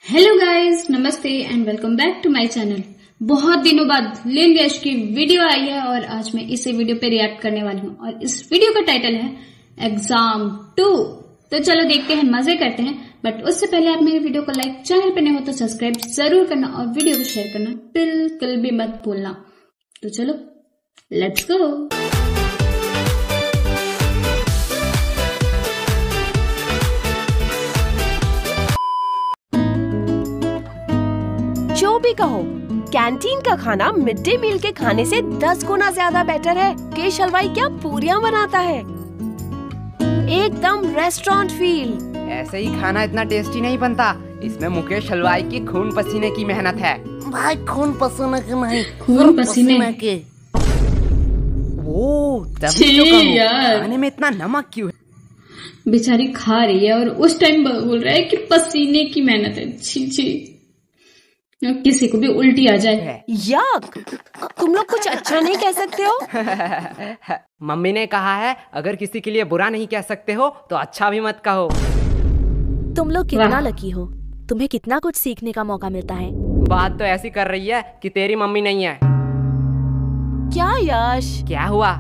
Hello guys, namaste and welcome back to my channel. बहुत दिनों बाद लेन गैश की वीडियो आई है और आज मैं इसी वीडियो पे रिएक्ट करने वाली हूँ और इस वीडियो का टाइटल है एग्जाम 2। तो चलो देखते हैं, मजे करते हैं। बट उससे पहले आप मेरे वीडियो को लाइक, चैनल पे नए हो तो सब्सक्राइब जरूर करना और वीडियो को शेयर करना बिल्कुल भी मत भूलना। तो चलो लेट्स गो। जो भी कहो, कैंटीन का खाना मिड डे मील के खाने से 10 गुना ज्यादा बेटर है। केश हलवाई क्या पूरियां बनाता है, एकदम रेस्टोरेंट फील। ऐसे ही खाना इतना टेस्टी नहीं बनता, इसमें मुकेश हलवाई की खून पसीने की मेहनत है। भाई खून पसीने की नहीं, खून पसीने के। ओ, तभी तो कहूं, यार खाने में इतना नमक क्यों है? बेचारी खा रही है और उस टाइम बोल रहा है कि पसीने की मेहनत है। छी छी, किसी को भी उल्टी आ जाए। याक, तुम लोग कुछ अच्छा नहीं कह सकते हो? मम्मी ने कहा है अगर किसी के लिए बुरा नहीं कह सकते हो तो अच्छा भी मत कहो। तुम लोग कितना लकी हो, तुम्हें कितना कुछ सीखने का मौका मिलता है। बात तो ऐसी कर रही है कि तेरी मम्मी नहीं है। क्या यश, क्या हुआ?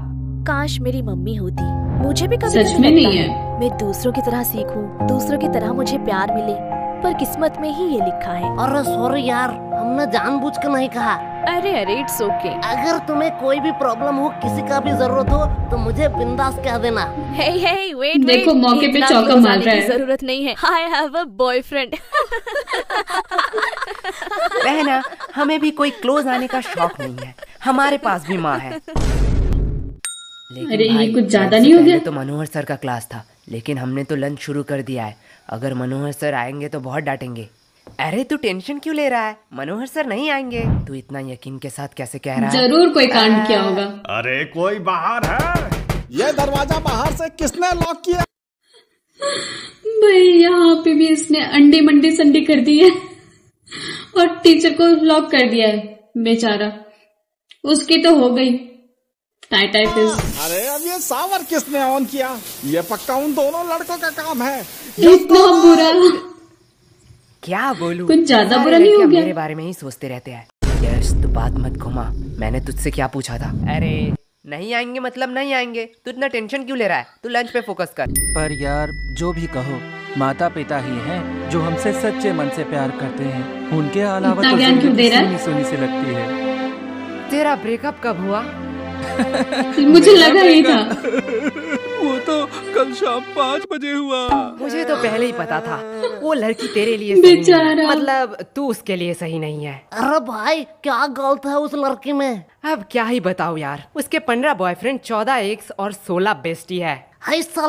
काश मेरी मम्मी होती। मुझे भी कभी सच में नहीं है। मैं दूसरों की तरह सीखूं, दूसरों की तरह मुझे प्यार मिले, पर किस्मत में ही ये लिखा है। अरे सॉरी यार, हमने जानबूझ के नहीं कहा। अरे इट्स ओके। अगर तुम्हें कोई भी प्रॉब्लम हो, किसी का भी जरूरत हो तो मुझे बिंदास कह देना। हे वेट, देखो मौके पे चौका मार रहा है। जरूरत नहीं है, आई हैव अ बॉयफ्रेंड। बहना, हमें भी कोई क्लोज आने का शौक नहीं है, हमारे पास भी माँ है। अरे ये कुछ ज्यादा नहीं हो गया? तो मनोहर सर का क्लास था, लेकिन हमने तो लंच शुरू कर दिया है। अगर मनोहर सर आएंगे तो बहुत डांटेंगे। अरे तू टेंशन क्यों ले रहा है, मनोहर सर नहीं आएंगे। तू इतना यकीन के साथ कैसे कह रहा है? जरूर कोई कांड किया होगा। अरे कोई बाहर है, ये दरवाजा बाहर से किसने लॉक किया? भाई यहाँ पे भी इसने अंडी मंडी संडी कर दी है और टीचर को लॉक कर दिया है। बेचारा, उसकी तो हो गई टाइटाइटिस। अरे अब ये सावर किसने ऑन किया? ये पक्का उन दोनों लड़कों का काम है। इतना बुरा, क्या बोलूं? कुछ ज्यादा सारे बुरा नहीं हो लड़कियां गया? मेरे बारे में ही सोचते रहते हैं। यश तू बात मत घुमा, मैंने तुझसे क्या पूछा था? अरे नहीं आएंगे मतलब नहीं आएंगे, तू इतना टेंशन क्यों ले रहा है? तू लंच पे फोकस कर। पर यार जो भी कहो, माता पिता ही हैं जो हमसे सच्चे मन से प्यार करते हैं। उनके अलावा इतना तो ज्ञान क्यों दे रहा है? सुनी सुनी से लगती है। तेरा ब्रेकअप कब हुआ? मुझे लगा ही था। वो तो कल शाम 5 बजे हुआ। मुझे तो पहले ही पता था वो लड़की तेरे लिए सही बेचारा। नहीं, मतलब तू उसके लिए सही नहीं है। अरे भाई क्या गलत है उस लड़की में? अब क्या ही बताऊं यार, उसके 15 बॉयफ्रेंड, 14 एक्स और 16 बेस्टी है। हाय साल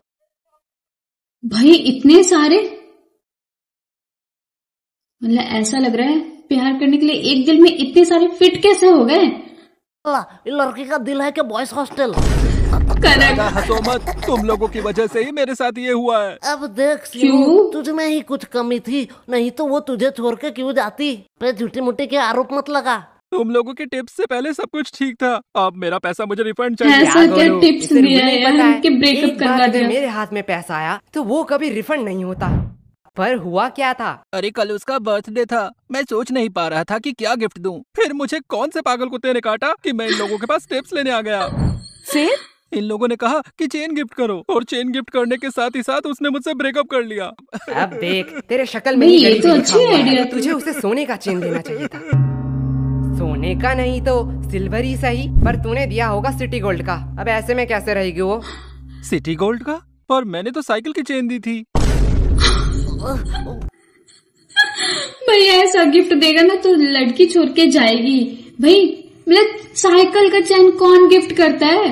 भाई इतने सारे, मतलब ऐसा लग रहा है प्यार करने के लिए एक दिल में इतने सारे फिट कैसे हो गए? ये लड़की का दिल है कि बॉयज हॉस्टल? करेक्ट। हंसो मत, तुम लोगों की वजह से ही मेरे साथ ये हुआ है। अब देख क्यों? तुझ में ही कुछ कमी थी, नहीं तो वो तुझे छोड़ के क्यों जाती? पे झूठी मुट्ठी के आरोप मत लगा। तुम लोगों के टिप्स से पहले सब कुछ ठीक था, अब मेरा पैसा मुझे रिफंड चाहिए। ऐसा क्या गोलू, टिप्स इसे दिया नहीं है पता यार कि ब्रेकअप एक बार करवा अगर दिया? मेरे हाथ में पैसा आया तो वो कभी रिफंड नहीं होता। पर हुआ क्या था? अरे कल उसका बर्थडे था, मैं सोच नहीं पा रहा था कि क्या गिफ्ट दूं। फिर मुझे कौन से पागल कुत्ते ने काटा कि मैं इन लोगों के पास टिप्स लेने आ गया। फिर इन लोगों ने कहा कि चेन गिफ्ट करो, और चेन गिफ्ट करने के साथ ही साथ उसने मुझसे ब्रेकअप कर लिया। अब देख, तेरे शक्ल में नहीं, ही ये गरीबी तो लिखा अच्छी हुआ है। आइडिया थी। तुझे उसे सोने का चेन देना चाहिए था। सोने का नहीं तो सिल्वर ही सही, पर तूने दिया होगा सिटी गोल्ड का। अब ऐसे में कैसे रहेगी वो? सिटी गोल्ड का? पर मैंने तो साइकिल की चेन दी थी। भाई ऐसा गिफ्ट देगा ना तो लड़की छोड़ के जाएगी। भाई मतलब साइकिल का चैन कौन गिफ्ट करता है?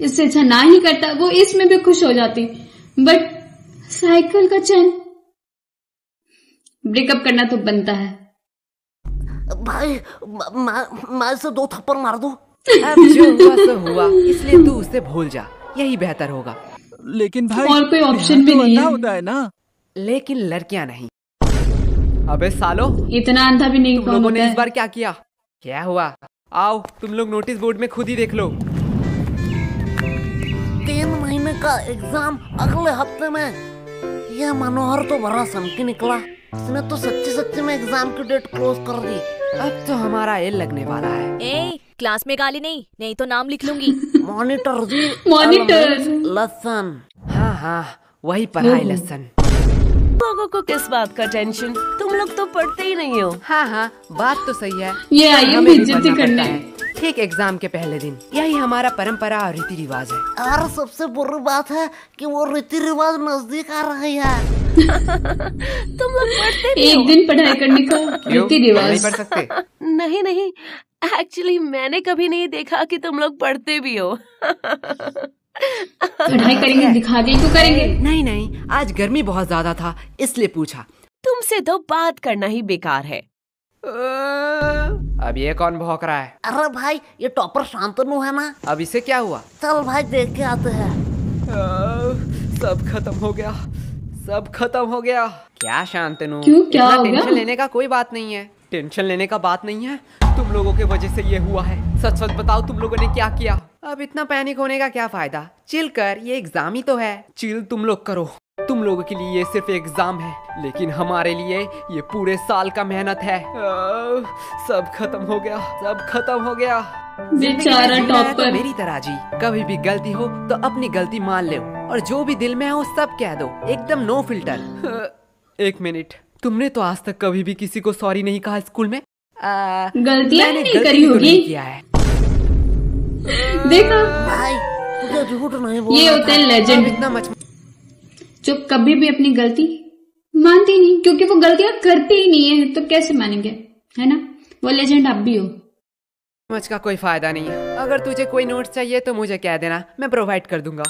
इससे अच्छा ना ही करता, वो इसमें भी खुश हो जाती। बट साइकिल का चैन, ब्रेकअप करना तो बनता है। भाई मैं इसे 2 थप्पड़ मार दूं? अब जो हुआ सो हुआ, इसलिए तू उसे भूल जा, यही बेहतर होगा। लेकिन भाई और कोई ऑप्शन भी प्यार तो नहीं है। अंधा होता है ना। लेकिन लड़कियां नहीं। अबे सालो, इतना अंधा भी नहीं तुम कौन लोगों होता ने इस है। बार क्या किया? क्या हुआ? आओ तुम लोग नोटिस बोर्ड में खुद ही देख लो। 3 महीने का एग्जाम अगले हफ्ते में। ये मनोहर तो बड़ा सनकी निकला। इसने तो सच्ची सच्ची में एग्जाम की डेट क्लोज कर दी। अब तो हमारा एल लगने वाला है। ए, क्लास में गाली नहीं तो नाम लिख लूंगी। मॉनिटर जी, मॉनिटर। लेसन। हाँ, वही पढ़ाई लेसन। लोगों को किस बात का टेंशन, तुम लोग तो पढ़ते ही नहीं हो। हाँ, बात तो सही है। ये आई है हमें भी बेइज्जती पढ़ना करने। पड़ता है। ठीक एग्जाम के पहले दिन, यही हमारा परंपरा और रीति रिवाज है। और सबसे बुरी बात है कि वो रीति रिवाज नजदीक आ रही है। तुम लोग पढ़ते भी एक हो? दिन पढ़ाई करने का क्यों? रीति नहीं रिवाज। पढ़ सकते? नहीं, एक्चुअली मैंने कभी नहीं देखा कि तुम लोग पढ़ते भी हो। पढ़ाई करेंगे, दिखा के क्यों करेंगे? नहीं, आज गर्मी बहुत ज्यादा था इसलिए पूछा। तुमसे तो बात करना ही बेकार है। अब ये कौन भौंक रहा है? अरे भाई, ये टॉपर शांतनु है ना? अब इसे क्या हुआ? चल भाई देख के आते हैं। सब खत्म हो गया, सब खत्म हो गया। क्या शांतनु, क्यों, क्या इतना हो गया? टेंशन लेने का कोई बात नहीं है। टेंशन लेने का बात नहीं है, तुम लोगों के वजह से ये हुआ है। सच सच बताओ तुम लोगों ने क्या किया? अब इतना पैनिक होने का क्या फायदा? चिल कर, ये एग्जाम ही तो है। चिल तुम लोग करो। तुम लोगों के लिए ये सिर्फ एग्जाम है, लेकिन हमारे लिए ये पूरे साल का मेहनत है। सब खत्म हो गया, सब खत्म हो गया। बेचारा जीना है तो टॉपर। मेरी तरह जी, कभी भी गलती हो तो अपनी गलती मान लो और जो भी दिल में है वो सब कह दो, एकदम नो फिल्टर। एक मिनट, तुमने तो आज तक कभी भी किसी को सॉरी नहीं कहा स्कूल में? गलतियां मैंने नहीं गलती करी तो होगी। नहीं किया है। देखा, भाई तुझे झूठ नहीं बोलना ये होते हैं अब लेजेंड, इतना मच जो कभी भी अपनी गलती मानती नहीं, क्योंकि वो गलतियां करती ही नहीं है तो कैसे मानेंगे, है ना? वो लेजेंड आप भी हो। समझ का कोई फायदा नहीं है। अगर तुझे कोई नोट्स चाहिए तो मुझे कह देना, मैं प्रोवाइड कर दूंगा।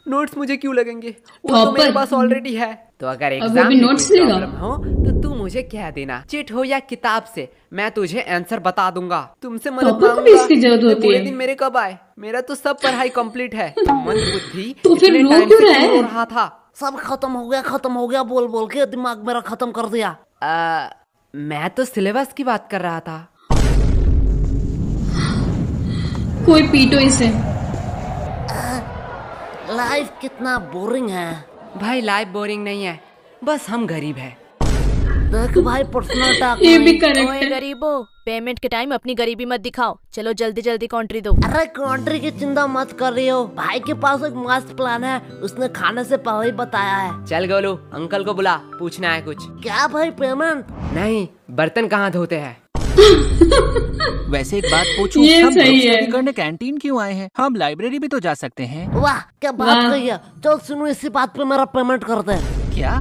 नोट्स मुझे क्यों लगेंगे? वो तो मेरे पास ऑलरेडी है। तो अगर वो एग्जाम भी में नोट्स कोई लेगा? प्रॉब्लम हो तो तू मुझे कह देना, चिट हो या किताब से, मैं तुझे आंसर बता दूंगा। तुमसे मदद टॉपर को भी मांगूंगा। इसकी जरूरत होती पूरे है। दिन मेरे कब आए? मेरा तो सब पढ़ाई कंप्लीट है। मंदबुद्धि तो फिर इतने रो टाइम क्यों से रहा है? रो रहा था। सब खत्म हो गया बोल बोल के दिमाग मेरा खत्म कर दिया। मैं तो सिलेबस की बात कर रहा था। कोई पीटो इसे। लाइफ कितना बोरिंग है। भाई लाइफ बोरिंग नहीं है, बस हम गरीब हैं। देख भाई, पर्सनल टॉक ये भी नहीं। करेक्ट ओए है। गरीबो, पेमेंट के टाइम अपनी गरीबी मत दिखाओ। चलो जल्दी कंट्री दो। अरे कंट्री की चिंता मत कर रही हो, भाई के पास एक मस्त प्लान है, उसने खाने से पहले ही बताया है। चल गोलू, अंकल को बुला, पूछना है कुछ। क्या भाई, पेमेंट? नहीं, बर्तन कहाँ धोते हैं? वैसे एक बात पूछूं, ये हम सही ग्रुप है। स्टडी करने कैंटीन क्यों आए हैं? हम लाइब्रेरी भी तो जा सकते हैं। वाह क्या बात वाह। कही है। चल सुनो, इसी बात पे मेरा पेमेंट कर दे। क्या?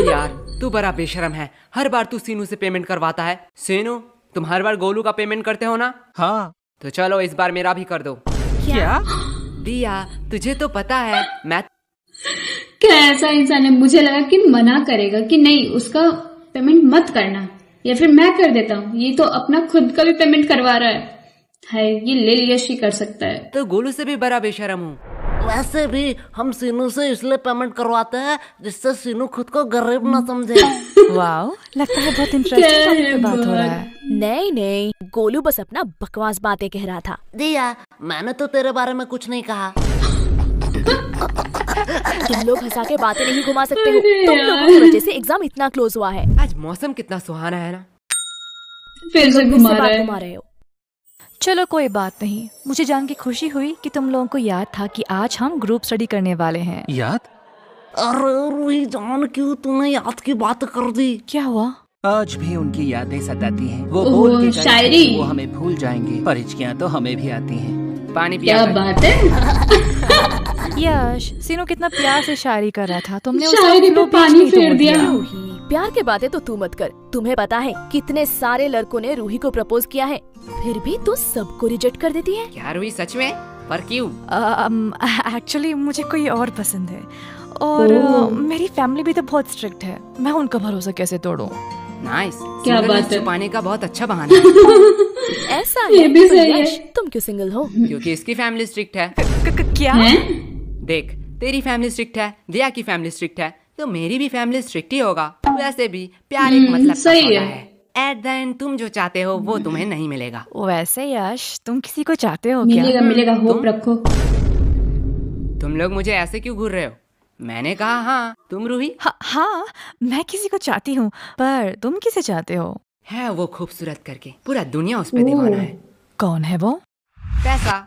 यार तू बड़ा बेशरम है, हर बार तू सीनू से पेमेंट करवाता है। सीनू, तुम हर बार गोलू का पेमेंट करते हो ना? हाँ। तो चलो इस बार मेरा भी कर दो। क्या? दिया, तुझे तो पता है मैं क्या ऐसा इंसान है? मुझे लगा कि मना करेगा कि नहीं, उसका पेमेंट मत करना, या फिर मैं कर देता हूँ। ये तो अपना खुद का भी पेमेंट करवा रहा है, ये ले लिया ही कर सकता है। तो गोलू से भी बड़ा बेशरम हूँ। वैसे भी हम सीनू से इसलिए पेमेंट करवाते हैं जिससे सीनू खुद को गरीब ना समझे। वाओ, लगता है बहुत क्या इंटरेस्टिंग टॉपिक है पे बात हो रहा बात? है। नहीं, गोलू बस अपना बकवास बातें कह रहा था। दिया, मैंने तो तेरे बारे में कुछ नहीं कहा। तुम लोग हंसा के बातें नहीं घुमा सकते हो। अरे तुम यार। लोगों की वजह से एग्जाम इतना क्लोज हुआ है। आज मौसम कितना सुहाना है ना। फिर से फिर घुमा से रहा बात घुमा है। रहे हो। चलो कोई बात नहीं, मुझे जान के खुशी हुई कि तुम लोगों को याद था कि आज हम ग्रुप स्टडी करने वाले हैं। याद? अरे रूही जान, क्यों तूने याद की बात कर दी? क्या हुआ? आज भी उनकी यादें सताती हैं। वो ओहो, बोल के गए थे शायरी। कि वो हमें भूल जाएंगे, पर हिचकियां तो हमें भी आती हैं। पानी पिया क्या कर। बात है? यश, सीनू कितना प्यार से शायरी कर रहा था, तुमने उसका शायरी पे flow बीच पानी में ही फेर तोड़ दिया। रूही, प्यार के बातें तो तू मत कर। तुम्हें पता है कितने सारे लड़कों ने रूही को प्रपोज किया है, फिर भी तू सबको रिजेक्ट कर देती है। क्या रुई, सच में? पर क्यों? एक्चुअली मुझे कोई और पसंद है, और मेरी फैमिली भी तो बहुत स्ट्रिक्ट है। मैं उनका भरोसा कैसे तोड़ूं? नाइस। क्या सिंगलनेस बात है? छुपाने का बहुत अच्छा बहाना है। ऐसा ये है भी तो सही है। यश, तुम क्यों सिंगल हो? क्योंकि इसकी फैमिली स्ट्रिक्ट है। क्या? हैं? देख, तेरी फैमिली स्ट्रिक्ट है, दिया की फैमिली स्ट्रिक्ट है, तो मेरी भी फैमिली स्ट्रिक्ट ही होगा। वैसे भी प्यार एक मतलब का सही सौदा है। है। एट द एंड तुम जो चाहते हो वो तुम्हें नहीं मिलेगा। वैसे यश, तुम किसी को चाहते हो क्या? मिलेगा, होप तुम? रखो। तुम लोग मुझे ऐसे क्यों घूर रहे हो? मैंने कहा हाँ। तुम रूही? हाँ, मैं किसी को चाहती हूँ, पर तुम किसे चाहते हो? है वो खूबसूरत करके, पूरा दुनिया उस पे दीवाना है। कौन है वो? पैसा।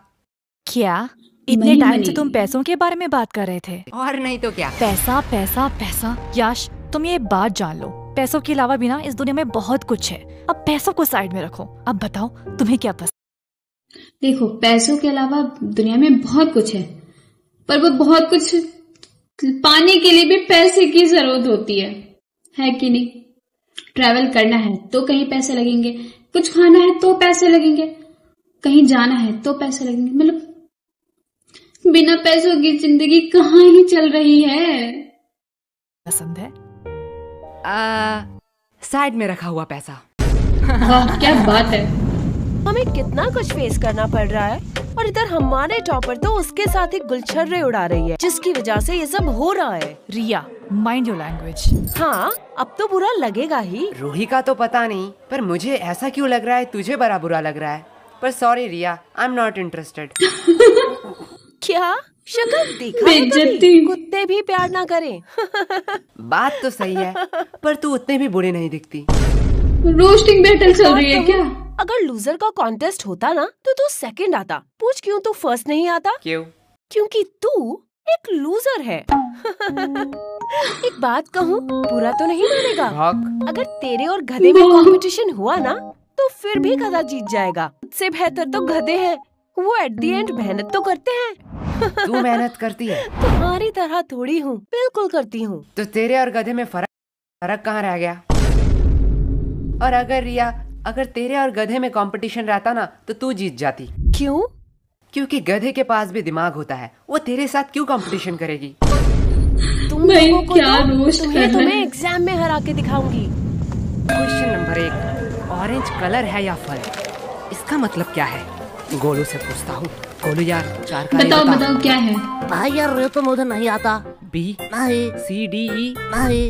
क्या इतने मनी, टाइम मनी। से तुम पैसों के बारे में बात कर रहे थे? और नहीं तो क्या। पैसा पैसा पैसा। यश, तुम ये बात जान लो, पैसों के अलावा भी ना इस दुनिया में बहुत कुछ है। अब पैसों को साइड में रखो, अब बताओ तुम्हें क्या पसंद? देखो, पैसों के अलावा दुनिया में बहुत कुछ है, पर वो बहुत कुछ पाने के लिए भी पैसे की जरूरत होती है कि नहीं? ट्रैवल करना है तो कहीं पैसे लगेंगे, कुछ खाना है तो पैसे लगेंगे, कहीं जाना है तो पैसे लगेंगे। मतलब बिना पैसों की जिंदगी कहाँ ही चल रही है। पसंद है? साइड में रखा हुआ पैसा। वाह, क्या बात है। हमें कितना कुछ फेस करना पड़ रहा है, और इधर हमारे टॉपर तो उसके साथ ही गुलछर्रे उड़ा रही है, जिसकी वजह से ये सब हो रहा है। रिया, माइंड योर लैंग्वेज। हाँ, अब तो बुरा लगेगा ही। रूही का तो पता नहीं, पर मुझे ऐसा क्यों लग रहा है तुझे बड़ा बुरा लग रहा है। पर sorry Riya, I am not interested. क्या शक्ल देखा है बेइज्जती। कभी? कुत्ते भी प्यार ना करें। बात तो सही है, पर तू उतने भी बुरे नहीं दिखती। रोस्टिंग बैटल चल रही है क्या? अगर लूजर का कॉन्टेस्ट होता ना तो तू सेकंड आता। पूछ क्यों तू फर्स्ट नहीं आता? क्यों? क्योंकि तू एक लूजर है। एक बात कहूँ, बुरा तो नहीं मानेगा? भौक। अगर तेरे और गधे में कंपटीशन हुआ ना तो फिर भी गधा जीत जाएगा। उससे बेहतर तो गधे हैं, वो एट द एंड मेहनत तो करते हैं। तू मेहनत करती है? तुम्हारी तरह थोड़ी हूँ, बिल्कुल करती हूँ। तो तेरे और गधे में फर्क कहाँ रह गया? और अगर रिया, अगर तेरे और गधे में कंपटीशन रहता ना तो तू जीत जाती। क्यों? क्योंकि गधे के पास भी दिमाग होता है, वो तेरे साथ क्यों कंपटीशन करेगी? तुम भाई, लोगों को क्या तो रोस्ट कर रहा है। तुम्हें एग्जाम में हरा के दिखाऊंगी। क्वेश्चन नंबर 1, ऑरेंज कलर है या फल? इसका मतलब क्या है? गोलू से पूछता हूँ। गोलू यार, चार का बताओ बताओ क्या है? भाई यार ये तो मुझे नहीं आता। बी, नहीं सी, डी, ई? नहीं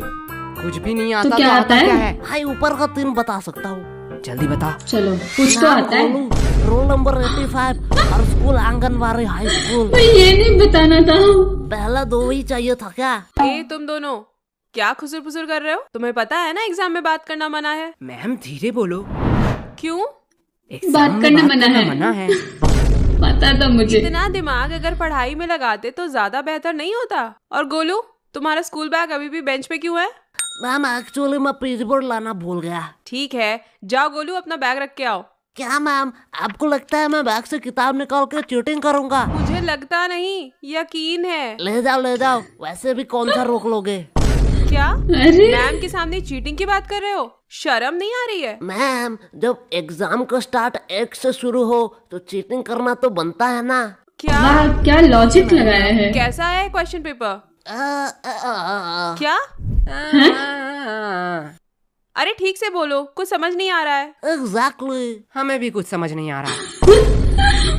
कुछ भी नहीं आता। क्या आता है? क्या है? भाई ऊपर का 3 बता सकता हूँ। जल्दी बता। चलो, कुछ तो नाम आता है। गोलू, रोल नंबर 85 और स्कूल आंगनवाड़ी हाई स्कूल। पर ये नहीं बताना था। पहला 2 ही चाहिए था क्या? ए, तुम दोनों क्या खुसुर फुसुर कर रहे हो? तुम्हें पता है ना एग्जाम में बात करना मना है। मैम धीरे बोलो। क्यों? एग्जाम बात में करना करना मना है। है। पता था मुझे। इतना दिमाग अगर पढ़ाई में लगाते तो ज्यादा बेहतर नहीं होता। और गोलू, तुम्हारा स्कूल बैग अभी भी बेंच पे क्यों है? मैम एक्चुअली मैं पेज बोर्ड लाना भूल गया। ठीक है, जाओ गोलू अपना बैग रख के आओ। क्या मैम, आपको लगता है मैं बैग से किताब निकाल कर चीटिंग करूंगा? मुझे लगता नहीं, यकीन है। ले जाओ, वैसे भी कौन सा रोक लोगे? क्या? अरे मैम के सामने चीटिंग की बात कर रहे हो? शर्म नहीं आ रही है? मैम जब एग्जाम का स्टार्ट 1 से शुरू हो तो चीटिंग करना तो बनता है ना। क्या? वाह, क्या लॉजिक लगाया है। कैसा है क्वेश्चन पेपर? क्या? अरे ठीक से बोलो, कुछ समझ नहीं आ रहा है। एग्जैक्टली। हमें भी कुछ समझ नहीं आ रहा।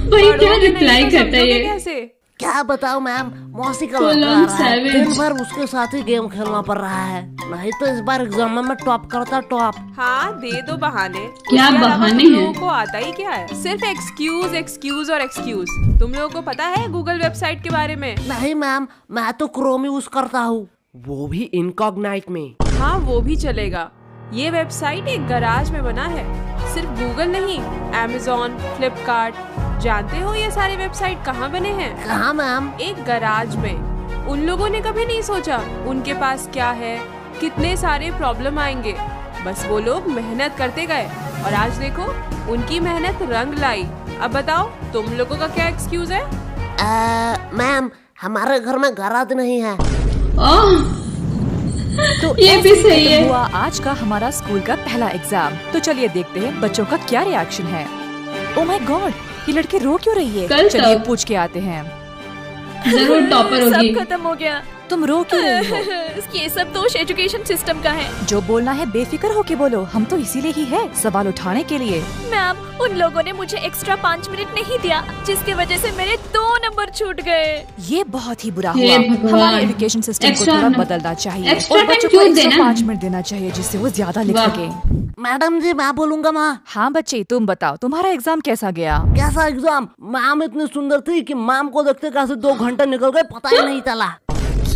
भाई क्या रिप्लाई करता है समझोगे ये? कैसे? क्या बताओ मैम, मौसी का Full लड़का on आ रहा है। savage। दिन भर उसके साथ ही गेम खेलना पड़ रहा है, नहीं तो इस बार एग्जाम में मैं टॉप करता टॉप। हाँ, दे दो बहाने। क्या उसके अलावा बहाने तुम हैं? लोगों को आता ही क्या है? सिर्फ एक्सक्यूज एक्सक्यूज और एक्सक्यूज। तुम लोगों को पता है गूगल वेबसाइट के बारे में? नहीं मैम, मैं तो क्रोम यूज करता हूँ। वो भी इनकॉग्नाइट में। हाँ, वो भी चलेगा। ये वेबसाइट एक गराज में बना है। सिर्फ गूगल नहीं, Amazon, फ्लिपकार्ट, जानते हो ये सारे वेबसाइट कहाँ बने हैं? कहाँ मैम? एक गराज में। उन लोगों ने कभी नहीं सोचा उनके पास क्या है, कितने सारे प्रॉब्लम आएंगे। बस वो लोग मेहनत करते गए और आज देखो उनकी मेहनत रंग लाई। अब बताओ तुम लोगों का क्या एक्सक्यूज है? मैम हमारे घर में गराज नहीं है। तो ये भी सही है। हुआ आज का हमारा स्कूल का पहला एग्जाम। तो चलिए देखते हैं बच्चों का क्या रिएक्शन है। ओह माय गॉड, ये लड़की रो क्यों रही है? कल चलिए तक। पूछ के आते हैं। जरूर टॉपर होगी। सब खत्म हो गया। तुम रो क्यों रही हो? ये सब दोष एजुकेशन सिस्टम का है। जो बोलना है बेफिक्र होके बोलो, हम तो इसीलिए ही है, सवाल उठाने के लिए। मैम, उन लोगों ने मुझे एक्स्ट्रा 5 मिनट नहीं दिया, जिसकी वजह से मेरे 2 नंबर छूट गए। ये बहुत ही बुरा हे हुआ। भगवान। हमारे एजुकेशन सिस्टम को एक्स्ट्रा थोड़ा नंबर- बदलना चाहिए एक्स्ट्रा और टाइम बच्चों को क्यों एक्स्ट्रा देना? 5 मिनट देना चाहिए जिससे वो ज्यादा लिख वाह। सके। मैडम जी मैं बोलूंगा माँ। हाँ बच्चे, तुम बताओ तुम्हारा एग्जाम कैसा गया? कैसा एग्जाम? मैम इतनी सुंदर थी कि मैम को देखते कैसे 2 घंटे निकल गए पता ही नहीं चला।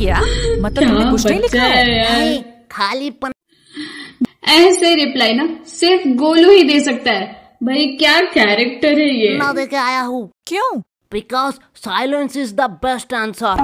क्या मतलब तुमने कुछ नहीं लिखा है? नहीं, खाली ऐसे रिप्लाई ना सिर्फ गोलू ही दे सकता है। भाई क्या कैरेक्टर है ये। ना देके आया हूँ। क्यों? Because silence is the best answer.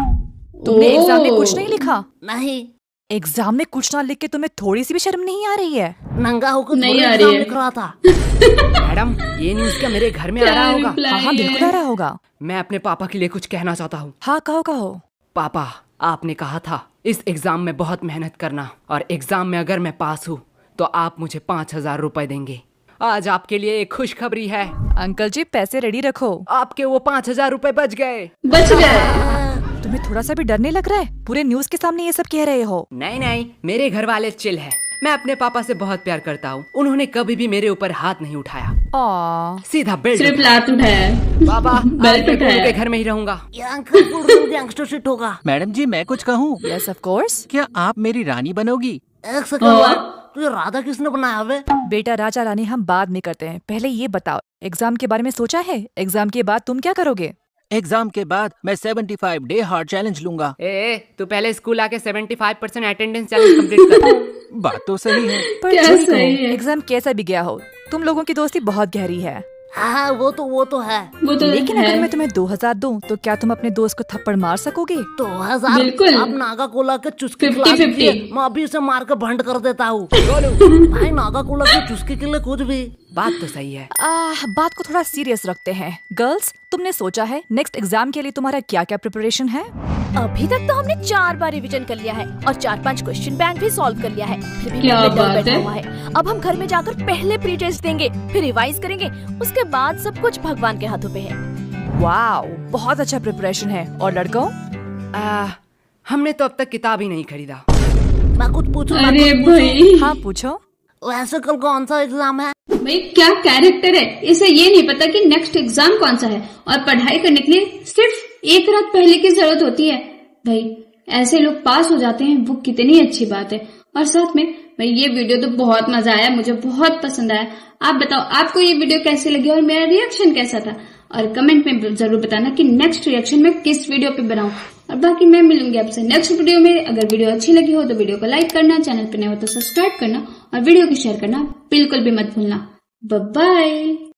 तुमने एग्जाम में कुछ नहीं लिखा? नहीं। एग्जाम में कुछ ना लिख के तुम्हें थोड़ी सी भी शर्म नहीं आ रही है? नंगा होकर नहीं आ रही है। लिख रहा था। मैडम, ये न्यूज़ क्या मेरे घर में आ रहा होगा? हाँ बिल्कुल आ रहा होगा। मैं अपने पापा के लिए कुछ कहना चाहता हूँ। हाँ कहो कहो। पापा, आपने कहा था इस एग्जाम में बहुत मेहनत करना और एग्जाम में अगर मैं पास हूँ तो आप मुझे 5,000 रुपए देंगे। आज आपके लिए एक खुशखबरी है। अंकल जी पैसे रेडी रखो। आपके वो 5,000 रुपए बच गए। बच गए। तुम्हें थोड़ा सा भी डर नहीं लग रहा है? पूरे न्यूज के सामने ये सब कह रहे हो। नहीं नहीं, मेरे घर वाले चिल है। मैं अपने पापा से बहुत प्यार करता हूँ। उन्होंने कभी भी मेरे ऊपर हाथ नहीं उठाया। सीधा बेल्ट सिर्फ लात उठाया। पापा, आज मैं गोलू के घर में ही रहूंगा। यंगस्टर होगा। मैडम जी मैं कुछ कहूँ? Yes of course. क्या आप मेरी रानी बनोगी? एक सेकंड, तुझे राधा किसने बनाया वे? बेटा राजा रानी हम बाद में करते हैं, पहले ये बताओ एग्जाम के बारे में सोचा है? एग्जाम के बाद तुम क्या करोगे? एग्जाम के बाद मैं 75 डे हार्ड चैलेंज लूंगा। तू पहले स्कूल आके 75% अटेंडेंस चैलेंज कंप्लीट कर। बात तो सही है। पर एग्जाम कैसा भी गया हो, तुम लोगों की दोस्ती बहुत गहरी है। हाँ वो तो है। लेकिन अगर मैं तुम्हें 2,000 दूं तो क्या तुम अपने दोस्त को थप्पड़ मार सकोगे? 2,000? बिल्कुल। आप नागा कोला के चुस्की 50-50। मैं अभी इसे मार के भंड कर देता हूँ। भाई नागा कोला के चुस्की के लिए कुछ भी। बात तो सही है। बात को थोड़ा सीरियस रखते हैं। गर्ल्स, तुमने सोचा है नेक्स्ट एग्जाम के लिए तुम्हारा क्या क्या प्रिपरेशन है? अभी तक तो हमने 4 बार रिवीजन कर लिया है और 4-5 क्वेश्चन बैंक भी सॉल्व कर लिया है। फिर भी क्या डर बात बैठा है? हुआ है। अब हम घर में जाकर पहले प्री टेस्ट देंगे, फिर रिवाइज करेंगे, उसके बाद सब कुछ भगवान के हाथों पे है। वाओ, बहुत अच्छा प्रिपरेशन है। और लड़कों? हमने तो अब तक किताब ही नहीं खरीदा। मैं कुछ पूछूं? अरे भाई। हाँ पूछो। वैसे कल कौन सा एग्जाम है? भाई क्या कैरेक्टर है, इसे ये नहीं पता कि नेक्स्ट एग्जाम कौन सा है और पढ़ाई करने के लिए सिर्फ एक रात पहले की जरूरत होती है। भाई ऐसे लोग पास हो जाते हैं, वो कितनी अच्छी बात है। और साथ में भाई ये वीडियो तो बहुत मजा आया, मुझे बहुत पसंद आया। आप बताओ आपको ये वीडियो कैसी लगी और मेरा रिएक्शन कैसा था, और कमेंट में जरूर बताना कि नेक्स्ट रिएक्शन मैं किस वीडियो पे बनाऊं। और बाकी मैं मिलूंगी आपसे नेक्स्ट वीडियो में। अगर वीडियो अच्छी लगी हो तो वीडियो को लाइक करना, चैनल पे नए हो तो सब्सक्राइब करना और वीडियो को शेयर करना बिल्कुल भी मत भूलना। Bye bye.